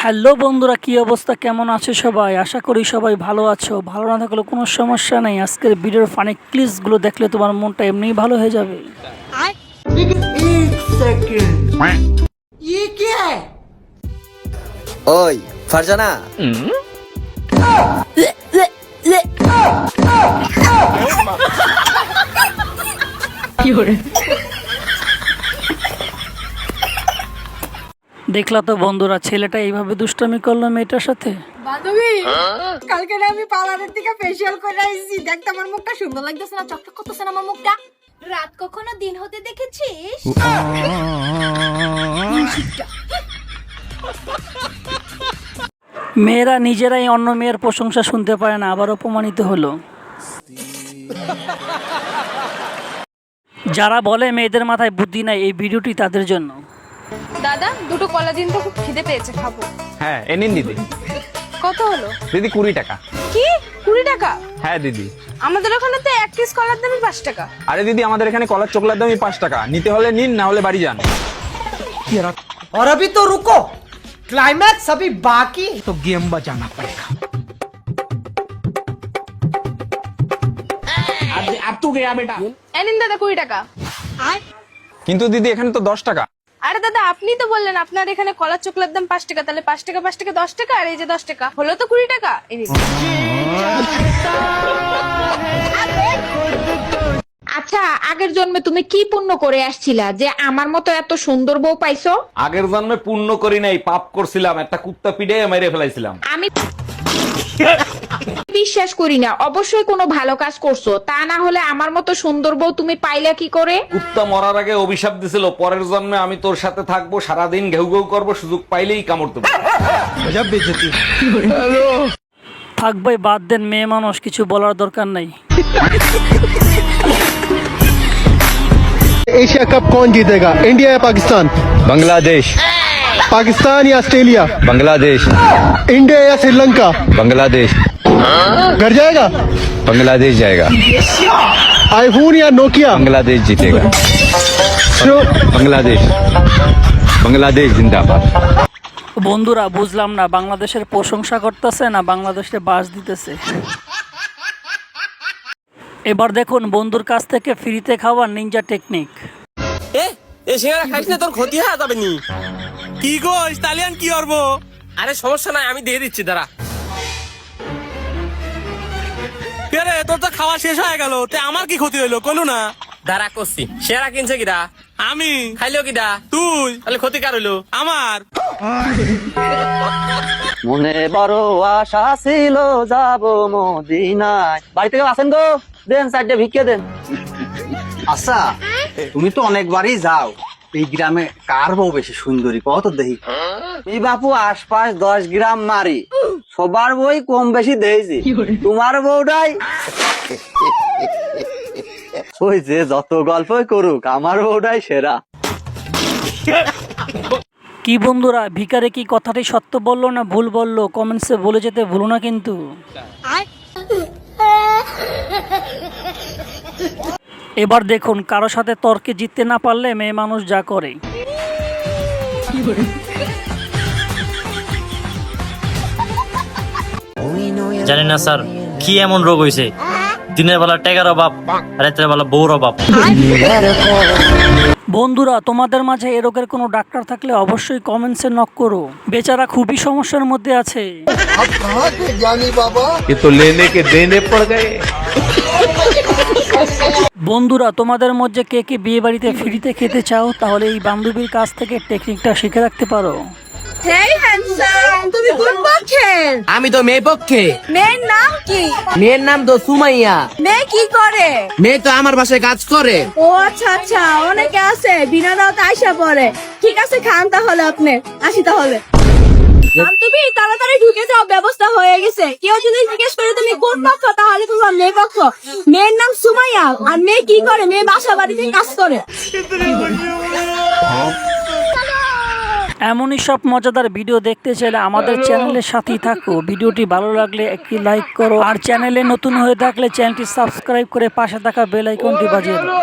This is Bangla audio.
হ্যালো বন্ধুরা, কি অবস্থা, কেমন আছো সবাই? আশা করি সবাই ভালো আছো। ভালো না থাকলে কোনো সমস্যা নেই। আজকের ভিডিওর ফানি ক্লিপসগুলো দেখলে তোমার মনটা এমনিই ভালো হয়ে যাবে। ওই ফারজানা, দেখলা তো বন্ধুরা, ছেলেটা এইভাবে দুষ্টামি করলো মেয়েটার সাথে। বান্ধবী, কালকে না আমি পার্লারের থেকে ফেসিয়াল করে আইছি। দেখতে আমার মুখটা সুন্দর লাগতেছে না? চকচক করতেছে না আমার মুখটা? রাত কখনো দিন হতে দেখেছিস? মেয়েরা নিজেরাই অন্য মেয়ের প্রশংসা শুনতে পারে না, আবার অপমানিত হলো। যারা বলে মেয়েদের মাথায় বুদ্ধি নাই, এই ভিডিওটি তাদের জন্য। দাদা, দুটো কলা দিন তো, খুব খিদে পেয়েছে, খাবো। হ্যাঁ এ নিন দিদি। কত হলো দিদি 20 টাকা। কি 20 টাকা? হ্যাঁ দিদি। আমাদের ওখানে তো এক পিস কলার দামই 5 টাকা। আরে দিদি, আমাদের এখানে কলার চোকলার দামই 5 টাকা। নিতে হলে নিন, না হলে বাড়ি যান। और अभी तो रुको, क्लाइमैक्स अभी बाकी तो गेम बजाना पड़ेगा। अब तू गया बेटा। এই নিন দাদা 20 টাকা। কিন্তু দিদি এখানে তো 10 টাকা। আরে দাদা, আপনি তো বললেন আপনার এখানে কলার চোকলার দাম 5 টাকা, তাহলে 5 টাকা 5 টাকা 10 টাকা, আর এই যে 10 টাকা হলো তো 20 টাকা। এই নিন। আচ্ছা, আগের জন্মে তুমি কি পুণ্য করে আসছিলা যে আমার মতো এত সুন্দর বউ পাইছো? আগের জন্মে পুণ্য করি নাই, পাপ করছিলাম। একটা কুত্তা পিড়ে মেরে ফেলাইছিলাম। আমি বিশ্বাস করি না, অবশ্যই কোনো ভালো কাজ করছো, তা না হলে আমার মতো সুন্দর বউ তুমি পাইলা কি করে? কুত্তা মরার আগে অভিশাপ দিছিল, পরের জন্মে আমি তোর সাথে থাকবো, সারাদিন ঘেউ ঘেউ করবো, সুযোগ পাইলেই কামড় দেবো। থাক ভাই, বাদ দেন, মেয়ে মানুষ, কিছু বলার দরকার নাই। एशिया कप कौन जीतेगा, इंडिया या पाकिस्तान? बांग्लादेश। पाकिस्तान या ऑस्ट्रेलिया? बांग्लादेश। इंडिया या श्रीलंका? बांग्लादेश। घर जाएगा? बांग्लादेश जाएगा। आईफोन या नोकिया? बांग्लादेश जीतेगा। बांग्लादेश। बांग्लादेश जिंदाबाद। বন্ধুরা, বুঝলাম না, বাংলাদেশের প্রশংসা করতেছে না বাংলাদেশে বাস দিতেছে। এবার দেখুন বন্ধুর কাছ থেকে ফ্রিতে খাওয়ার নিনজা টেকনিক। এ সিঙ্গারা খাইস না, তোর ক্ষতি হয়ে যাবে নি। কি গো, ইতালিয়ান কি করবো? আরে সমস্যা নাই, আমি দিয়ে দিচ্ছি, দাঁড়া। রে, তোর তো খাওয়া শেষ হয়ে গেল, তে আমার কি ক্ষতি হইলো কলু না? দাঁড়া করছি। সেরা কিনছে কিরা? আমি। খাইলো কিরা? তুই। তাহলে ক্ষতি কার হইলো? আমার। মনে বড় আশা ছিল যাব মদিনায়। বাড়ি থেকে আসেন গো, দেন চারটে ভিক্ষে দেন। আচ্ছা, তুমি তো অনেকবারই যাও, এই গ্রামে কার বউ বেশি সুন্দরী কত দেখি? এই বাপু আশপাশ 10 গ্রাম নারী, সবার বই কম বেশি দেখছি, তোমার বউটাই ওই যে যত গল্পই করুক, আমার বউটাই সেরা। কি বন্ধুরা, ভিখারি কি কথাটি সত্য বললো না ভুল বললো, কমেন্টসে বলে যেতে ভুলো না কিন্তু। এবার দেখুন, কারো সাথে তর্কে জিততে না পারলে মেয়ে মানুষ যা করে। জানি না স্যার, কি এমন রোগ হয়েছে? দিনের বেলা টেকার অভাব, রাতের বেলা বউর অভাব। বন্ধুরা, তোমাদের মাঝে এ রোগের কোনো ডাক্তার থাকলে অবশ্যই কমেন্টসে নক করো। বেচারা খুবই সমস্যার মধ্যে আছে। ये तो लेने के देने पड़ गए। বন্ধুরা, তোমাদের মধ্যে কে কে বিয়ে বাড়িতে ফ্রিতে খেতে চাও, তাহলে এই বান্ধবীর কাছ থেকে টেকনিকটা শিখে রাখতে পারো। হেই হ্যান্ডসাম, তুমি কোন পক্ষের? আমি তো মেয়ে পক্ষে। মেয়ের নাম কি? মেয়ের নাম তো সুমাইয়া। মেয়ে কি করে? মেয়ে তো আমার বাসায় কাজ করে। ও আচ্ছা আচ্ছা, অনেকে আছে বিনা দাওয়াতে আইসা পড়ে। ঠিক আছে, খান তাহলে আপনি। আসি তাহলে। তুমি তাড়াতাড়ি ঢুকে যাও, ব্যবস্থা হয়ে গেছে। কেউ যদি জিজ্ঞেস করে তুমি কোন পক্ষ, তাহলে তোমার মেয়ে পক্ষ। মেয়ের নাম সুমাইয়া। আর মেয়ে কি করে? মেয়ে বাসা বাড়িতে কাজ করে। এমনই সব মজাদার ভিডিও দেখতে চাইলে আমাদের চ্যানেলের সাথেই থাকো। ভিডিওটি ভালো লাগলে একটি লাইক করো, আর চ্যানেলে নতুন হয়ে থাকলে চ্যানেলটি সাবস্ক্রাইব করে পাশে থাকা বেল আইকনটি বাজিয়ে দাও।